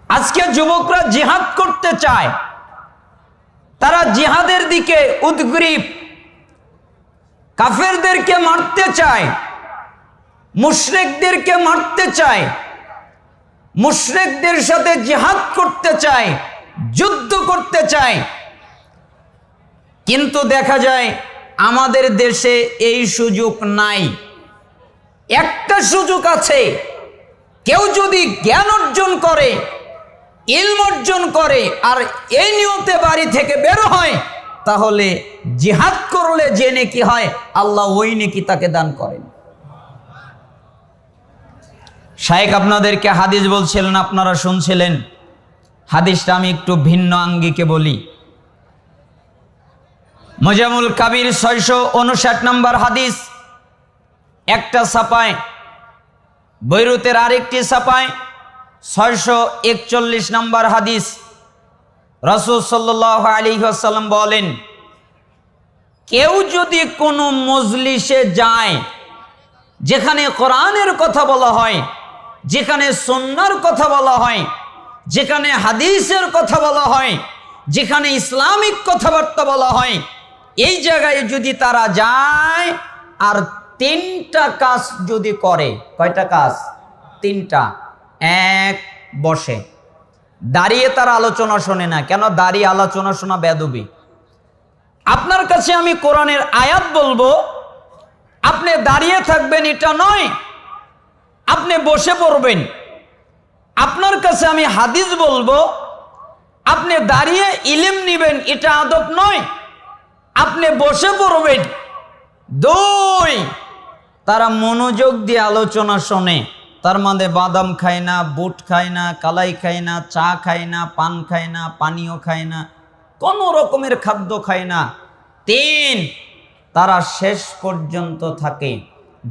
আজকে যুবকরা জিহাদ করতে চায়, তারা জিহাদের দিকে উদ্গ্রীব, কাফেরদেরকে মারতে চায়, মুশরিকদেরকে মারতে চায়, মুশরিকদের সাথে জিহাদ করতে চায়, যুদ্ধ করতে চায়। কিন্তু দেখা যায় আমাদের দেশে এই সুযোগ নাই। একটা সুযোগ আছে, কেউ যদি জ্ঞান অর্জন করে, ইলম অর্জন করে আর এই নিয়তে বাড়ি থেকে বের হয়, তাহলে জিহাদ করলে যে নেকি হয় আল্লাহ ওই নেকি তাকে দান করেন। শায়েখ আপনাদেরকে হাদিস বলছিলেন, আপনারা শুনছিলেন। হাদিসটা আমি একটু ভিন্ন আঙ্গিকে বলি। মুজামুল কাবির 659 নম্বর হাদিস একটা ছাপায়, বৈরুতের আরেকটি ছাপায় 641 নম্বর হাদিস। রাসূল সাল্লাল্লাহু আলাইহি ওয়াসাল্লাম বলেন, কেউ যদি কোনো মজলিসে যায় যেখানে কোরআনের কথা বলা হয়, যেখানে সুন্নাহর কথা বলা হয়, যেখানে হাদিসের কথা বলা হয়, যেখানে ইসলামিক কথাবার্তা বলা হয়, এই জায়গায় যদি তারা যায় আর 3টা কাজ যদি করে, কয়টা কাজ? 3টা। এক, বসে, দাঁড়িয়ে তার আলোচনা শোনে না। কেন দাঁড়িয়ে আলোচনা শোনা বেয়াদবি? আপনার কাছে আমি কোরআনের আয়াত বলবো, আপনি দাঁড়িয়ে থাকবেন এটা নয়, আপনি বসে পড়বেন। আপনার কাছে আমি হাদিস বলবো, আপনি দাঁড়িয়ে ইলম নিবেন, এটা আদব নয়, আপনি বসে পড়বেন। 2, তারা মনোযোগ দিয়ে আলোচনা শোনে, তার মানে বাদাম খায় না, বুট খায় না, কালাই খায় না, চা খায় না, পান খায় না, পানীয় খায় না, কোনো রকমের খাদ্য খায় না। 3, তারা শেষ পর্যন্ত থাকে,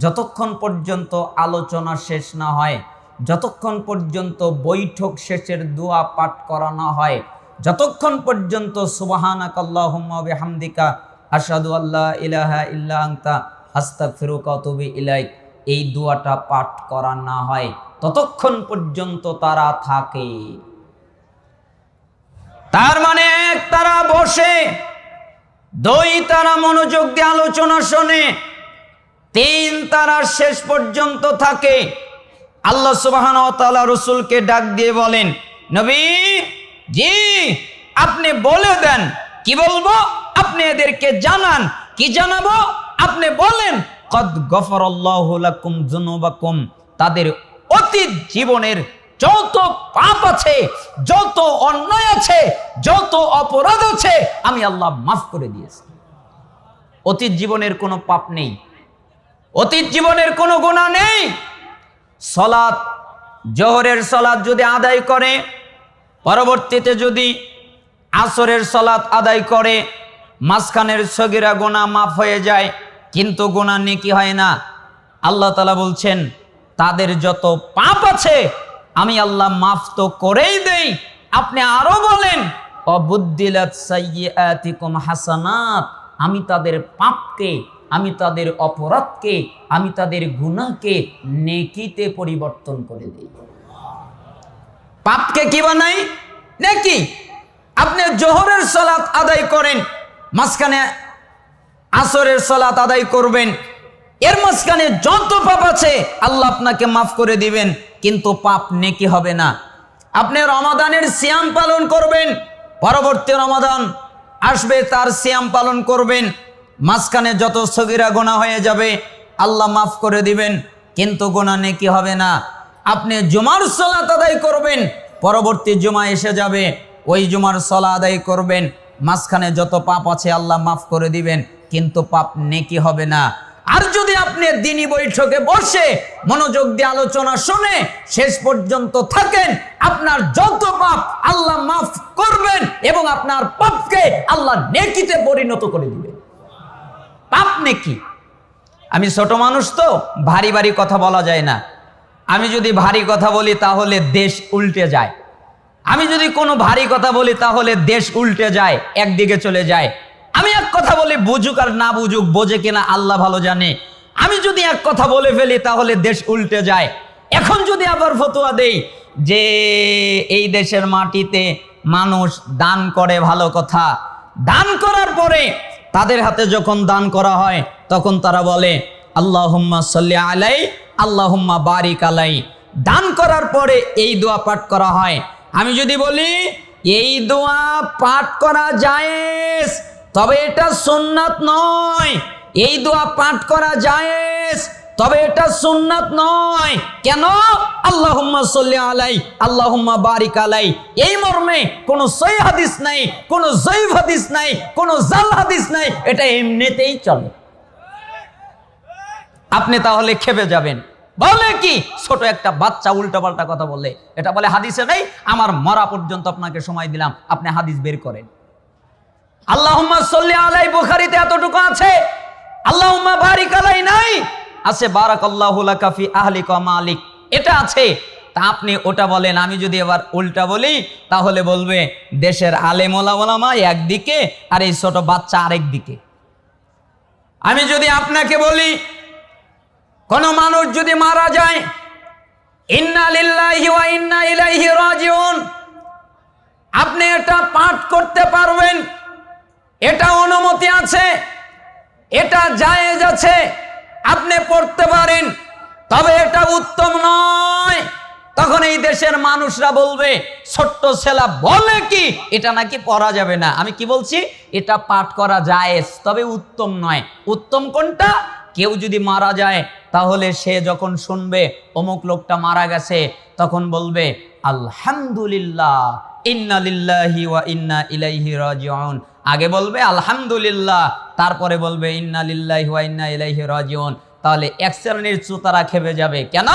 যতক্ষণ পর্যন্ত আলোচনা শেষ না হয়, যতক্ষণ পর্যন্ত বৈঠক শেষের দোয়া পাঠ করা না হয়, যতক্ষণ পর্যন্ত সুবহানাকাল্লাহুম্মা ওয়া বিহামদিকা আশহাদু আল্লা ইলাহা ইল্লা আনতা আস্তাগফিরুকা ওয়া আতুবু ইলাইক, এই দোয়াটা পাঠ করা না হয়, ততক্ষণ পর্যন্ত তারা থাকে। তার মানে 1, তারা বসে, 2, তারা মনোযোগ দিয়ে আলোচনা শোনে, 3, তারা শেষ পর্যন্ত থাকে। আল্লাহ সুবহানাহু ওয়া তাআলা রাসূলকে ডাক দিয়ে বলেন, নবী জি, আপনি বলে দেন। কি বলবো? আপনি এদেরকে জানান। কি জানাবো? আপনি বলেন, কদ গফারাল্লাহু লাকুম যুনুবাকুম, তাদের অতীত জীবনের যত পাপ আছে, যত অন্যায় আছে, যত অপরাধ আছে, আমি আল্লাহ মাফ করে দিয়েছি। অতীত জীবনের কোনো পাপ নেই, অতীত জীবনের কোনো গুনাহ নেই। সালাত, জোহরের সালাত যদি আদায় করে, পরবর্তীতে যদি আসরের সালাত আদায় করে, মাঝখানের সগীরা গুনাহ মাফ হয়ে যায়, কিন্তু গুনাহ নেকি হয় না। আল্লাহ তাআলা বলছেন, তাদের যত পাপ আছে আমি আল্লাহ মাফ তো করেই দেই। আপনি আরো বলেন, অবুদ্দিলাত সাইয়্যাতিকুম হাসানাত, আমি তাদের পাপকে, আমি তাদের অপরাধকে, আমি তাদের গুনাহকে নেকিতে পরিবর্তন করে দিই। পাপকে কি বানাই? নেকি। আপনি জোহরের সালাত আদায় করেন, মাঝখানে আসরের সালাত আদায় করবেন, এর মাঝখানে যত পাপ আছে আল্লাহ আপনাকে মাফ করে দিবেন, কিন্তু পাপ নেকি হবে না। আপনি রমাদানের সিয়াম পালন করবেন, পরবর্তী রমাদান আসবে, তার সিয়াম পালন করবেন, মাঝখানে যত সগীরা গুনাহ হয়ে যাবে আল্লাহ মাফ করে দিবেন, কিন্তু গুনাহ নেকি হবে না। আপনি জুমার সালাত আদায় করবেন, পরবর্তী জুমা এসে যাবে, ওই জুমার সালাত আদায় করবেন, মাঝখানে যত পাপ আছে আল্লাহ মাফ করে দিবেন, কিন্তু পাপ নেকি হবে না। আর যদি আপনি দিনী বৈঠকে বসে মনোযোগ দিয়ে আলোচনা শুনে শেষ পর্যন্ত থাকেন, আপনার যত পাপ আল্লাহ মাফ করবেন এবং আপনার পাপকে আল্লাহ নেকিতে পরিণত করে দিবেন। পাপ নেকি। আমি ছোট মানুষ তো, ভারী ভারী কথা বলা যায় না। আমি যদি ভারী কথা বলি তাহলে দেশ উল্টে যায়, আমি যদি কোনো ভারী কথা বলি তাহলে দেশ উল্টে যায়, একদিকে চলে যায়। আমি এক কথা বলি, বুঝুক আর না বুঝুক, বোঝে কিনা আল্লাহ ভালো জানে। আমি যদি এক কথা বলে ফেলি তাহলে দেশ উল্টে যায়। এখন যদি আবার ফতোয়া দেই যে এই দেশের মাটিতে মানুষ দান করে, ভালো কথা। দান করার পরে তাদের হাতে যখন দান করা হয় তখন তারা বলে আল্লাহুম্মা সাল্লি আলাই, আল্লাহুম্মা বারিক আলাই। দান করার পরে এই দোয়া পাঠ করা হয়। আমি যদি বলি এই দোয়া পাঠ করা জায়েজ, তবে এটা সুন্নাত নয়। এই দোয়া পাঠ করা জায়েজ, তবে এটা সুন্নাত নয়। কেন? আল্লাহুম্মা সাল্লি আলাই, আল্লাহুম্মা বারিক আলাই, এই মর্মে কোনো সহিহ হাদিস নাই, কোনো যঈফ হাদিস নাই, কোনো জাল হাদিস নাই। এটা এমনিতেই চলে। আপনি তাহলে খেপে যাবেন। বলে কি? ছোট একটা বাচ্চা উল্টাপাল্টা কথা বলে, এটা বলে হাদিসে নেই। আমার মরা পর্যন্ত আপনাকে সময় দিলাম, আপনি হাদিস বের করেন। আল্লাহুম্মা সাল্লি আলাই বুখারীতে এতটুকু আছে, আল্লাহুম্মা বারিক আলাই নাই, আছে বারাকাল্লাহু লাকা ফি আহলিকা ওয়া মালিক, এটা আছে। তা আপনি ওটা বলেন। আমি যদি এবার উল্টা বলি তাহলে বলবে দেশের আলেম ওলামা একদিকে আর এই ছোট বাচ্চা আরেক দিকে। আমি যদি আপনাকে বলি কোন মানুষ যদি মারা যায়, ইন্না লিল্লাহি ওয়া ইন্না ইলাইহি রাজিউন, আপনি এটা পাঠ করতে পারবেন, এটা অনুমতি আছে, এটা জায়েজ আছে, আপনি পড়তে পারেন, তবে এটা উত্তম নয়। তখন এই দেশের মানুষরা বলবে ছোট্ট ছেলা বলে কি এটা নাকি পড়া যাবে না। আমি কি বলছি? এটা পাঠ করা জায়েজ, তবে উত্তম নয়। উত্তম কোনটা? কেউ যদি মারা যায় তাহলে সে যখন শুনবে অমুক লোকটা মারা গেছে, তখন বলবে আলহামদুলিল্লাহ, ইন্না লিল্লাহি ওয়া ইন্না ইলাইহি রাজিউন। আগে বলবে আলহামদুলিল্লাহ, তারপরে বলবে ইন্না লিল্লাহি ওয়া ইন্না ইলাইহি রাজিউন। তাহলে এক শ্রেণীর চুতারা খেপে যাবে। কেন?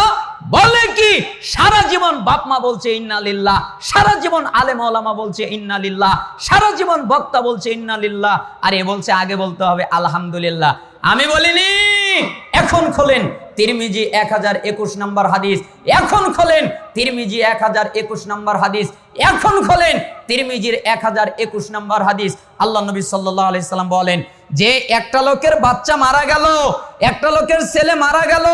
বলে কি সারা জীবন বাপ মা বলছে ইন্না লিল্লাহ, সারা জীবন আলেম ওলামা বলছে ইন্না লিল্লাহ, সারা জীবন বক্তা বলছে ইন্না লিল্লাহ, আর এ বলছে আগে বলতে হবে আলহামদুলিল্লাহ। আমি বলিনি। এখন খোলেন তিরমিজি 1021 নম্বর হাদিস, এখন খোলেন তিরমিজি 1021 নম্বর হাদিস, এখন খোলেন তিরমিজির 1021 নম্বর হাদিস। আল্লাহ নবী সাল্লাল্লাহু আলাইহি সাল্লাম বলেন যে একটা লোকের বাচ্চা মারা গেল, একটা লোকের ছেলে মারা গেল,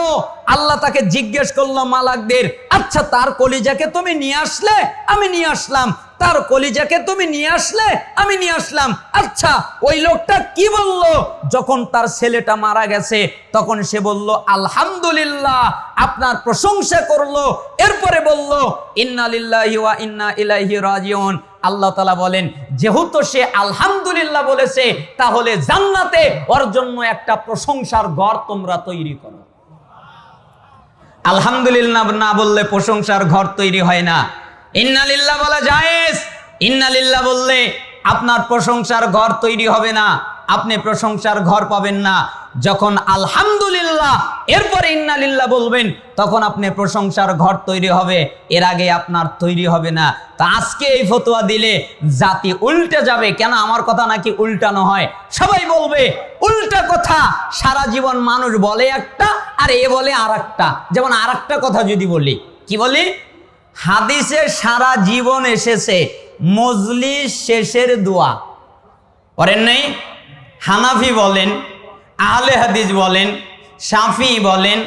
আল্লাহ তাকে জিজ্ঞেস করলো মালাকদের, আচ্ছা তার কলিজাকে তুমি নিয়ে আসলে? আমি নিয়ে আসলাম। তার কলিজাকে তুমি নিয়ে আসলে? আমি নিয়ে আসলাম। আচ্ছা ওই লোকটা কি বলল যখন তার ছেলেটা মারা গেছে? তখন সে বলল আলহামদুলিল্লাহ, আপনার প্রশংসা করলো। এরপরে বলল ইন্না লিল্লাহি ওয়া ইন্না ইলাইহি রাজিউন। আল্লাহ তাআলা বলেন যেহেতু সে আলহামদুলিল্লাহ বলেছে, তাহলে জান্নাতে ওর জন্য একটা প্রশংসার ঘর তোমরা তৈরি করো। আলহামদুলিল্লাহ না বললে প্রশংসার ঘর তৈরি হয় না। ইন্না লিল্লাহ বলা জায়েজ, ইন্না লিল্লাহ বললে আপনার প্রশংসার ঘর তৈরি হবে না, আপনি প্রশংসার ঘর পাবেন না। যখন আলহামদুলিল্লাহ এরপরে ইন্না লিল্লাহ বলবেন, তখন আপনি প্রশংসার ঘর তৈরি হবে, এর আগে আপনার তৈরি হবে না। তা আজকে এই ফতোয়া দিলে জাতি উল্টে যাবে। কেন? আমার কথা নাকি উল্টানো হয়। সবাই বলবে উল্টা কথা। সারা জীবন মানুষ বলে একটা আর এ বলে আর একটা। যেমন আর একটা কথা যদি বলি, কি বলি? হাদিসে সারা জীবন এসেছে মজলিস শেষের দোয়া করেন নাই? হানাফি বলেন, আহলে হাদিস বলেন, শাফি বলেন,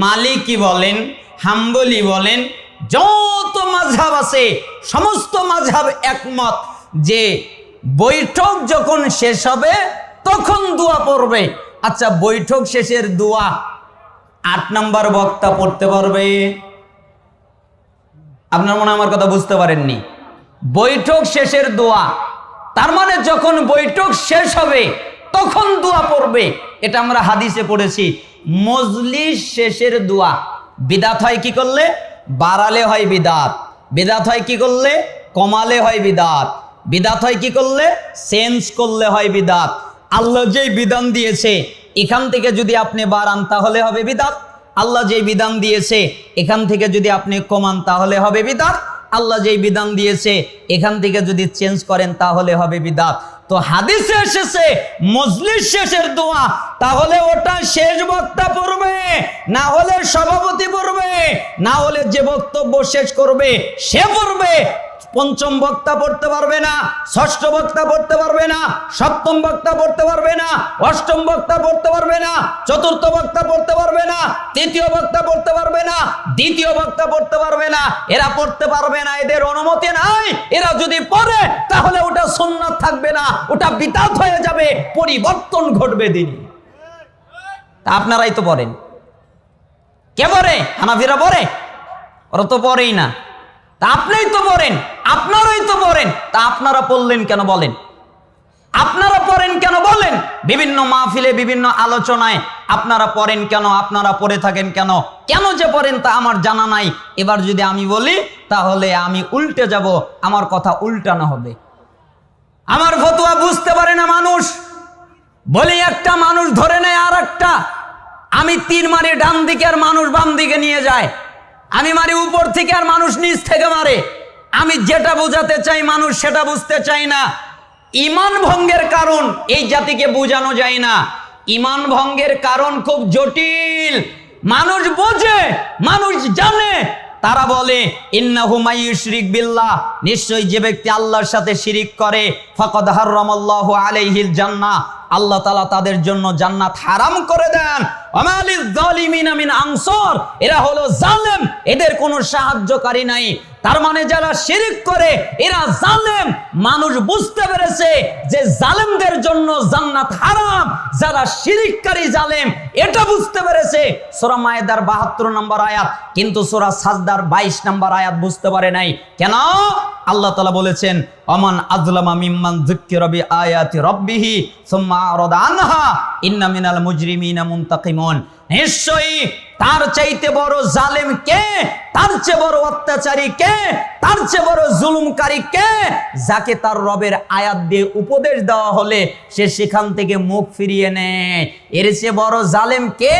মালিকি বলেন, হাম্বলি বলেন, যত মাযহাব আছে সমস্ত মাযহাব একমত যে বৈঠক যখন শেষ হবে তখন দোয়া পড়বে। আচ্ছা বৈঠক শেষের দোয়া 8 নম্বর বক্তা পড়তে পারবে? আপনার মনে আমার কথা বুঝতে পারেননি। বৈঠক শেষের দোয়া, তার মানে যখন বৈঠক শেষ হবে তখন দোয়া পড়বে। এটা আমরা হাদিসে পড়েছি। মজলিস শেষের দোয়া বিদাত হয় কি করলে? বাড়ালে হয় বিদাত। বিদাত হয় কি করলে? কমালে হয় বিদাত। বিদাত হয় কি করলে? চেঞ্জ করলে হয় বিদাত। আল্লাহ যেই বিধান দিয়েছে এখান থেকে যদি আপনি বাড়ান তাহলে হবে বিদাত। আল্লাহ যেই বিধান দিয়েছে এখান থেকে যদি আপনি কমান তাহলে হবে বিদাত। আল্লাহ যেই বিধান দিয়েছে এখান থেকে যদি চেঞ্জ করেন তাহলে হবে বিদাত। তো হাদিসে এসেছে মজলিস শেষের দোয়া, তাহলে ওটা শেষ বক্তা পড়বে, না হলে সভাপতি পড়বে, না হলে যে বক্তব্য শেষ করবে সে পড়বে। পঞ্চম বক্তা পড়তে পারবে না, ষষ্ঠ বক্তা পড়তে পারবে না, সপ্তম বক্তা পড়তে পারবে না, অষ্টম বক্তা পড়তে পারবে না, চতুর্থ বক্তা পড়তে পারবে না, তৃতীয় বক্তা পড়তে পারবে না, দ্বিতীয় বক্তা পড়তে পারবে না। এরা পড়তে পারবে না, এদের অনুমতি নাই। এরা যদি পড়ে তাহলে ওটা সুন্নাত থাকবে না, ওটা বিদআত হয়ে যাবে, পরিবর্তন ঘটবে দিনে। তা আপনারাই তো পড়েন। কে পড়ে? হানাফিরা পড়ে? ওরা তো পড়েই না। তা আপনিই তো পড়েন, আপনারাই তো পড়েন। তা আপনারা পড়লেন কেন বলেন? আপনারা পড়েন কেন বলেন? বিভিন্ন মাহফিলে, বিভিন্ন আলোচনায় আপনারা পড়েন কেন? আপনারা পড়ে থাকেন কেন? কেন যে পড়েন তা আমার জানা নাই। এবার যদি আমি বলি তাহলে আমি উল্টে যাব, আমার কথা উল্টানো হবে। আমার ফতোয়া বুঝতে পারে না মানুষ, বলি একটা মানুষ ধরে নেয় আর একটা। আমি তীর মারি ডান দিকে আর মানুষ বাম দিকে নিয়ে যায়। আমি মারি উপর থেকে আর মানুষ নিচ থেকে মারে। আমি যেটা বোঝাতে চাই মানুষ সেটা বুঝতে চাই না। ঈমান ভঙ্গের কারণ এই জাতিকে বোঝানো যায় না। ঈমান ভঙ্গের কারণ খুব জটিল। মানুষ বোঝে, মানুষ জানে। তারা বলে ইন্নাহু মাইয়ুশরিক বিল্লাহ, নিশ্চয়ই যে ব্যক্তি আল্লাহর সাথে শিরিক করে ফাকাদ হারামাল্লাহু আলাইহিল জান্নাহ, আল্লাহ তাআলা তাদের জন্য জান্নাত হারাম করে দেন। ওয়া লিজ জালিমিনা মিন আনসার, এরা হলো জালেম, এদের কোনো সাহায্যকারী নাই। তার মানে যারা শিরিক করে এরা জালেম। মানুষ বুঝতে পেরেছে যে জালেমদের জন্য জান্নাত হারাম, যারা শিরিককারী জালেম এটা বুঝতে পেরেছে। সূরা মায়েদার ৭২ নম্বর আয়াত, কিন্তু সূরা সাজদার ২২ নম্বর আয়াত বুঝতে পারে নাই। কেন? আল্লাহ তাআলা বলেছেন আমান আযলামা মিম্মান যুক্কিরা বিআয়াতি রাব্বিহি সুম্মা আরাদা আনহা ইন্না মিনাল মুজরিমিনা মুনতাকিমুন। নিশ্চয়ই তার চাইতে বড় জালেম কে? তার চেয়ে বড় অত্যাচারী কে? তার চেয়ে বড় জুলুমকারী কে? যাকে তার রবের আয়াত দিয়ে উপদেশ দেওয়া হলে সে সেখান থেকে মুখ ফিরিয়ে নেয়। এর চেয়ে বড় জালেম কে?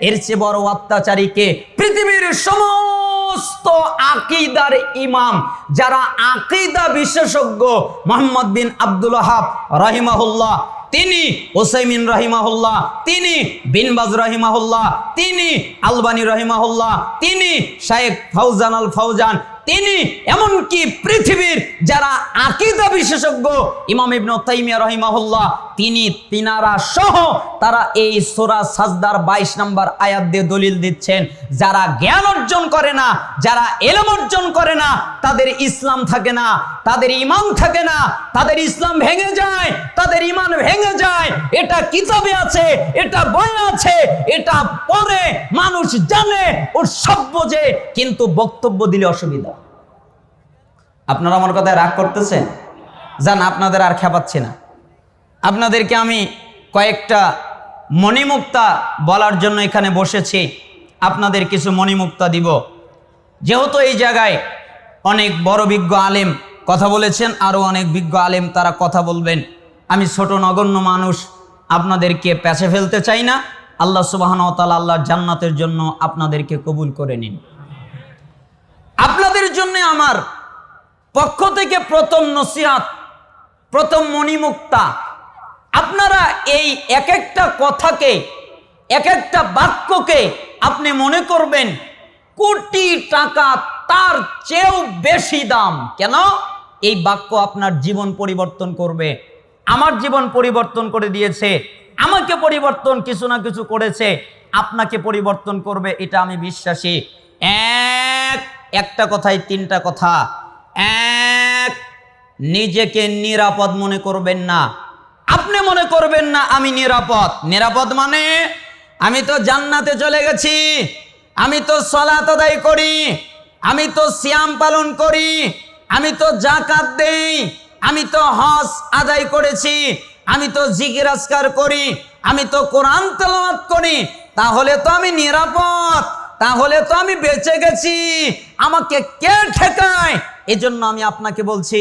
এর চেয়ে বড় অত্যাচারী কে? পৃথিবীর সমস্ত আকীদার ইমাম, যারা আকীদা বিশেষজ্ঞ, মুহাম্মদ বিন আব্দুল ওয়াহাব রাহিমাহুল্লাহ, তিনি ওসাইমিন রাহিমাহুল্লাহ, তিনি বিন বাজ রাহিমাহুল্লাহ, তিনি আলবানী রাহিমাহুল্লাহ, তিনি শাইখ ফাউজান আল ফাউজান, তিনি এমনকি পৃথিবীর যারা আকীদা বিশেষজ্ঞ ইমাম ইবনে তাইমিয়া রাহিমাহুল্লাহ, তিনারা সহ তারা এই সূরা সাজদার ২২ নম্বর আয়াত দিয়ে দলিল দিচ্ছেন, যারা জ্ঞান অর্জন করে না, যারা ইলম অর্জন করে না, তাদের ইসলাম থাকে না, তাদের ঈমান থাকে না, তাদের ইসলাম ভেঙে যায়, তাদের ঈমান ভেঙে যায়। এটা কিতাবে আছে, এটা বইয়ে আছে, এটা পড়ে মানুষ জানে, ওর সব বোঝে, কিন্তু বক্তব্য দিলে অসুবিধা। আপনারা আমার কথায় রাগ করতেছেন? জান, আপনাদের আর খেপাচ্ছি না। আপনাদেরকে আমি কয়েকটা মণিমুক্তা বলার জন্য এখানে বসেছি। আপনাদের কিছু মণিমুক্তা দিব। যেহেতু এই জায়গায় অনেক বড় বিজ্ঞ আলেম কথা বলেছেন, আরও অনেক বিজ্ঞ আলেম তারা কথা বলবেন। আমি ছোট নগণ্য মানুষ, আপনাদেরকে পেছে ফেলতে চাই না। আল্লাহ সুবহানাহু ওয়া তাআলা আল্লাহর জান্নাতের জন্য আপনাদেরকে কবুল করে নিন। আপনাদের জন্য আমার পক্ষ থেকে প্রথম নসিহত, প্রথম মণিমুক্তা, আপনারা এই এক একটা কথাকে, এক একটা বাক্যকে আপনি মনে করবেন কোটি টাকা তার চেয়েও বেশি দাম। কেন? এই বাক্য আপনার জীবন পরিবর্তন করবে। আমার জীবন পরিবর্তন করে দিয়েছে, আমাকে পরিবর্তন কিছু না কিছু করেছে, আপনাকে পরিবর্তন করবে, এটা আমি বিশ্বাসী। একটা কথায় তিনটা কথা। এক, নিজেকে নিরাপদ মনে করবেন না। আপনি মনে করবেন না আমি নিরাপদ। নিরাপদ মানে আমি তো জান্নাতে চলে গেছি, আমি তো সালাত আদায় করি, আমি তো সিয়াম পালন করি, আমি তো যাকাত দেই, আমি তো হজ আদায় করেছি, আমি তো জিকির আজকার করি, আমি তো কোরআন তেলাওয়াত করি, তাহলে তো আমি নিরাপদ, তাহলে তো আমি বেঁচে গেছি, আমাকে কে ঠেকায়? এজন্য আমি আপনাকে বলছি,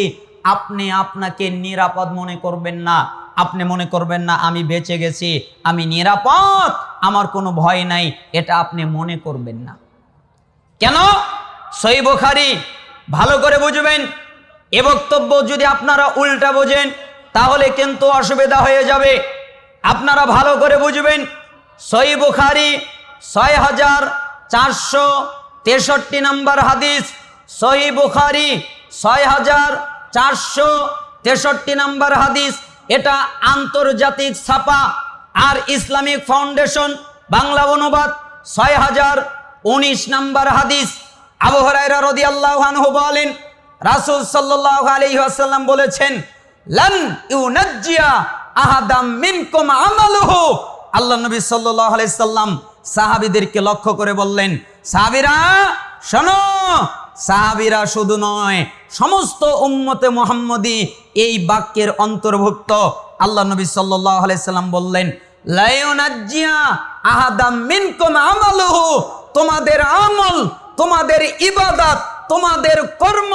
আপনি আপনাকে নিরাপদ মনে করবেন না। আপনি মনে করবেন না আমি বেঁচে গেছি, আমি নিরাপদ, আমার কোনো ভয় নাই, এটা আপনি মনে করবেন না। কেন? সহিহ বুখারী ভালো করে বুঝবেন। এ বক্তব্য যদি আপনারা উল্টা বোঝেন তাহলে কিন্তু অসুবিধা হয়ে যাবে। আপনারা ভালো করে বুঝবেন। সহিহ বুখারী ৬৪৬৩ নম্বর হাদিস, সহিহ বুখারী 6463 নম্বর হাদিস। এটা আন্তর্জাতিক ছাপা। আর ইসলামিক ফাউন্ডেশন বাংলা অনুবাদ 6019 নম্বর হাদিস। আবু হুরায়রা রাদিয়াল্লাহু আনহু বলেন, রাসূল সাল্লাল্লাহু আলাইহি ওয়াসাল্লাম বলেছেন, লান ইউনাজ্জিয়া আহাদাম মিনকুম আমালুহু। আল্লাহ নবী সাল্লাল্লাহু আলাইহি সাল্লাম সাহাবীদেরকে লক্ষ্য করে বললেন, সাহাবীরা শোনো, সাহাবীরা শুধু নয়, সমস্ত উম্মতে মুহাম্মদী এই বাক্যের অন্তর্ভুক্ত। আল্লাহ নবী সাল্লাল্লাহু আলাইহি সাল্লাম বললেন, লা ইউনাজ্জিয়া আহাদাম মিনকুম আমালুহু। তোমাদের আমল, তোমাদের ইবাদত, তোমাদের কর্ম,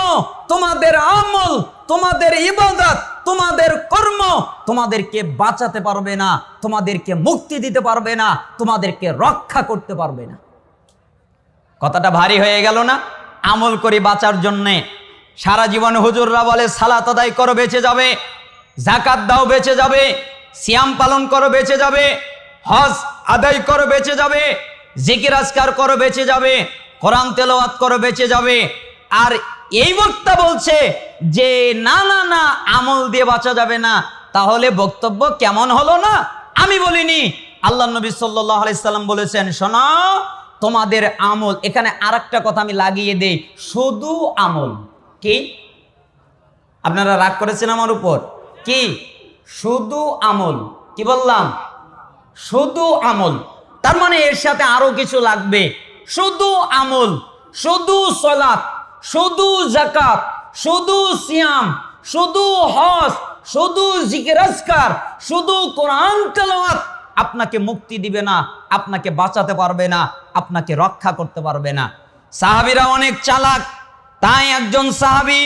তোমাদের আমল, তোমাদের ইবাদত, তোমাদের কর্ম তোমাদেরকে বাঁচাতে পারবে না, তোমাদেরকে মুক্তি দিতে পারবে না, তোমাদেরকে রক্ষা করতে পারবে না। কথাটা ভারী হয়ে গেল না? আমল করি বাঁচার জন্যে। সারা জীবন হুজুররা বলে সালাত আদায় করো বেঁচে যাবে, যাকাত দাও বেঁচে যাবে, সিয়াম পালন করো বেঁচে যাবে, হজ আদায় করো বেঁচে যাবে, জিকির আজকার করো বেঁচে যাবে, কোরআন তেলাওয়াত করো বেঁচে যাবে। আর এই বক্তা বলছে যে না না না, আমল দিয়ে বাঁচা যাবে না। তাহলে বক্তব্য কেমন হলো না? আমি বলিনি, আল্লাহ নবী সাল্লাল্লাহু আলাইহি সাল্লাম বলেছেন, শোনো, তোমাদের আমল। এখানে আরেকটা কথা আমি লাগিয়ে দেই, শুধু আমল। কি আপনারা রাগ করেছেন আমার উপর? কি শুধু আমল? কি বললাম? শুধু আমল। তার মানে এর সাথে আরো কিছু লাগবে। শুধু আমল, শুধু সালাত, শুধু যাকাত, শুধু সিয়াম, শুধু হজ, শুধু জিকির আজকার, শুধু কোরআন তেলাওয়াত আপনাকে মুক্তি দিবে না, আপনাকে বাঁচাতে পারবে না, আপনাকে রক্ষা করতে পারবে না। সাহাবীরা অনেক চালাক। তাই একজন সাহাবী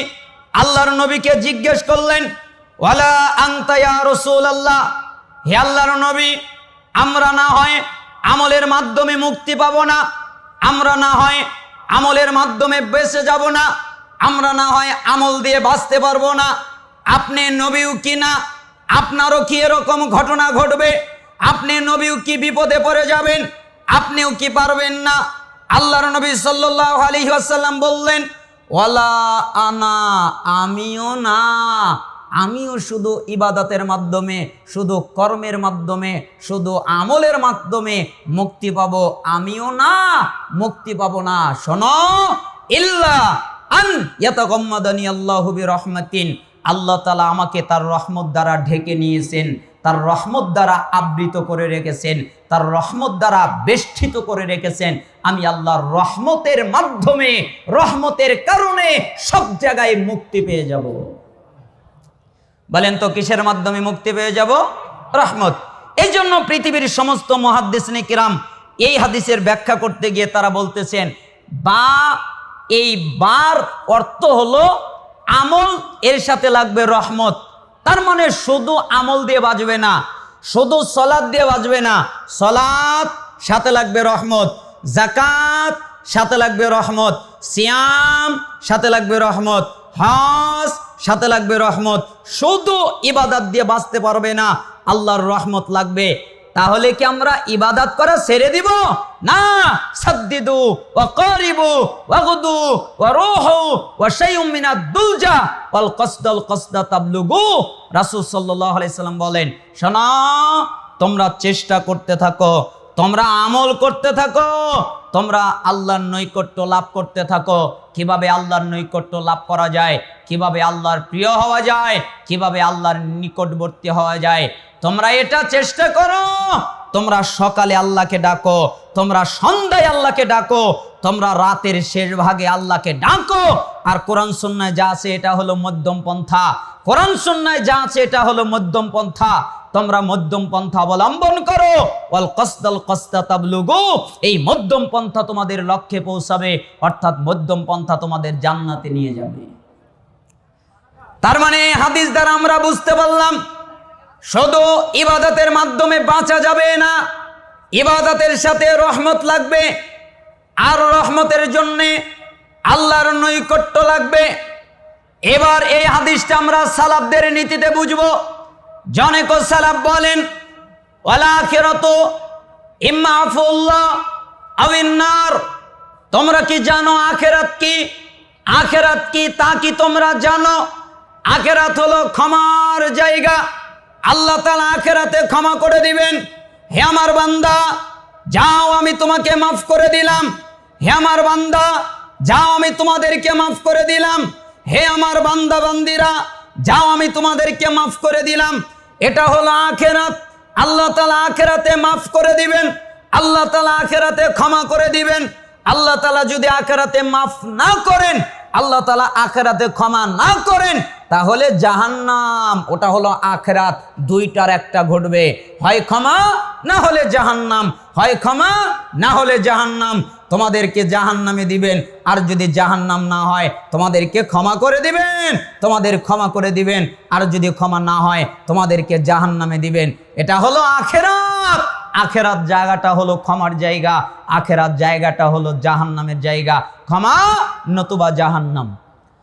আল্লাহর নবীকে জিজ্ঞেস করলেন, ওয়ালা আনতা ইয়া রাসূলুল্লাহ, হে আল্লাহর নবী, আমরা না হয় আমলের মাধ্যমে মুক্তি পাবো না, আমরা না হয় আমলের মাধ্যমে বেঁচে যাব না, আমরা না হয় আমল দিয়ে বাঁচতে পারবো না। আপনি নবীও কি না? আপনারও কি এরকম ঘটনা ঘটবে? আপনি নবীও কি বিপদে পড়ে যাবেন? আপনিও কি পারবেন না? আল্লাহর নবী সাল্লাল্লাহু আলাইহি ওয়াসাল্লাম বললেন, ওয়ালা আনা, আমিও না, আমিও শুধু ইবাদতের মাধ্যমে, শুধু কর্মের মাধ্যমে, শুধু আমলের মাধ্যমে মুক্তি পাবো, আমিও না, মুক্তি পাবো না। শোনো, ইল্লা আন ইয়াতাগাম্মাদানি আল্লাহু বিরহমাতিন, আল্লাহ তাআলা আমাকে তার রহমত দ্বারা ঢেকে নিয়েছেন, তার রহমত দ্বারা আবৃত করে রেখেছেন, তার রহমত দ্বারা বেষ্টিত করে রেখেছেন। আমি আল্লাহর রহমতের মাধ্যমে, রহমতের কারণে সব জায়গায় মুক্তি পেয়ে যাব। বলেন তো কিসের মাধ্যমে মুক্তি পেয়ে যাব? রহমত। এই জন্য পৃথিবীর সমস্ত মুহাদ্দিসিন কিরাম এই হাদিসের ব্যাখ্যা করতে গিয়ে তারা বলতেছেন, বা এই বার অর্থ হলো আমল, এর সাথে লাগবে রহমত। তার মানে শুধু আমল দিয়ে বাঁচবে না, শুধু সালাত দিয়ে বাঁচবে না, সালাত সাথে লাগবে রহমত, যাকাত সাথে লাগবে রহমত, সিয়াম সাথে লাগবে রহমত, হজ সাথে লাগবে রহমত। শুধু ইবাদত দিয়ে বাঁচতে পারবে না, আল্লাহর রহমত লাগবে। তাহলে কি আমরা ইবাদত করা ছেড়ে দিব? না, সাদ্দিদু ওয়া কারিবু ওয়া গুদু ওয়া রুহু ওয়া শাইউম মিনাদ দুলজা ওয়াল কসদাল কসদা তাবলুগু। রাসূল সাল্লাল্লাহু আলাইহি সাল্লাম বলেন, শোনো, তোমরা চেষ্টা করতে থাকো, তোমরা আমল করতে থাকো, তোমরা আল্লাহর নৈকট্য লাভ করতে থাকো। কিভাবে আল্লাহর নৈকট্য লাভ করা যায়, কিভাবে আল্লাহর প্রিয় হওয়া যায়, কিভাবে আল্লাহর নিকটবর্তী হওয়া যায়, তোমরা এটা চেষ্টা করো। তোমরা সকালে আল্লাহকে ডাকো, তোমরা সন্ধ্যায় আল্লাহকে ডাকো, তোমরা রাতের শেষ ভাগে আল্লাহকে ডাকো। আর কোরআন সুন্নাহয় যা আছে এটা হলো মধ্যম পন্থা। কোরআন সুন্নাহয় যা আছে এটা হলো মধ্যম পন্থা। তোমরা মধ্যম পন্থা অবলম্বন করো। ওয়াল কসদাল কসদা তাবলুগু, এই মধ্যম পন্থা তোমাদের লক্ষ্যে পৌঁছাবে, অর্থাৎ মধ্যম পন্থা তোমাদের জান্নাতে নিয়ে যাবে। তার মানে হাদিস দ্বারা আমরা বুঝতে পারলাম, শুধু ইবাদতের মাধ্যমে বাঁচা যাবে না, ইবাদতের সাথে রহমত লাগবে, আর রহমতের জন্যে আল্লাহর নৈকট্য লাগবে। এবার এই হাদিসটা আমরা সালাফদের নীতিতে বুঝবো। জনেক সালাফ বলেন, ওয়াল আখিরাতু ইম্মা আফুল্লাহ আও ইন্নার। তোমরা কি জানো আখিরাত কি? আখেরাত কি তা কি তোমরা জানো? আখেরাত হলো ক্ষমার জায়গা। আল্লাহ তাআলা আখেরাতে ক্ষমা করে দিবেন। হে আমার বান্দা, যাও আমি তোমাকে মাফ করে দিলাম। হে আমার বান্দা, যাও আমি তোমাদেরকে মাফ করে দিলাম। হে আমার বান্দা বান্দিরা, যাও আমি তোমাদেরকে মাফ করে দিলাম। এটা হলো আখেরাত। আল্লাহ তাআলা আখেরাতে মাফ করে দিবেন, আল্লাহ তাআলা আখেরাতে ক্ষমা করে দিবেন। আল্লাহ তাআলা যদি আখেরাতে মাফ না করেন, আল্লাহ তাআলা আখেরাতে ক্ষমা না করেন, তাহলে জাহান্নাম। ওটা হলো আখেরাত। দুইটার একটা ঘটবে, হয় ক্ষমা না হলে জাহান্নাম, হয় ক্ষমা না হলে জাহান্নাম। তোমাদেরকে জাহান্নামে দিবেন, আর যদি জাহান্নাম না হয় তোমাদেরকে ক্ষমা করে দিবেন, তোমাদের ক্ষমা করে দিবেন। আর যদি ক্ষমা না হয় তোমাদেরকে জাহান্নামে দিবেন। এটা হলো আখেরাত। আখেরাত জায়গাটা হলো ক্ষমার জায়গা, আখেরাত জায়গাটা হলো জাহান্নামের জায়গা। ক্ষমা নতুবা জাহান্নাম।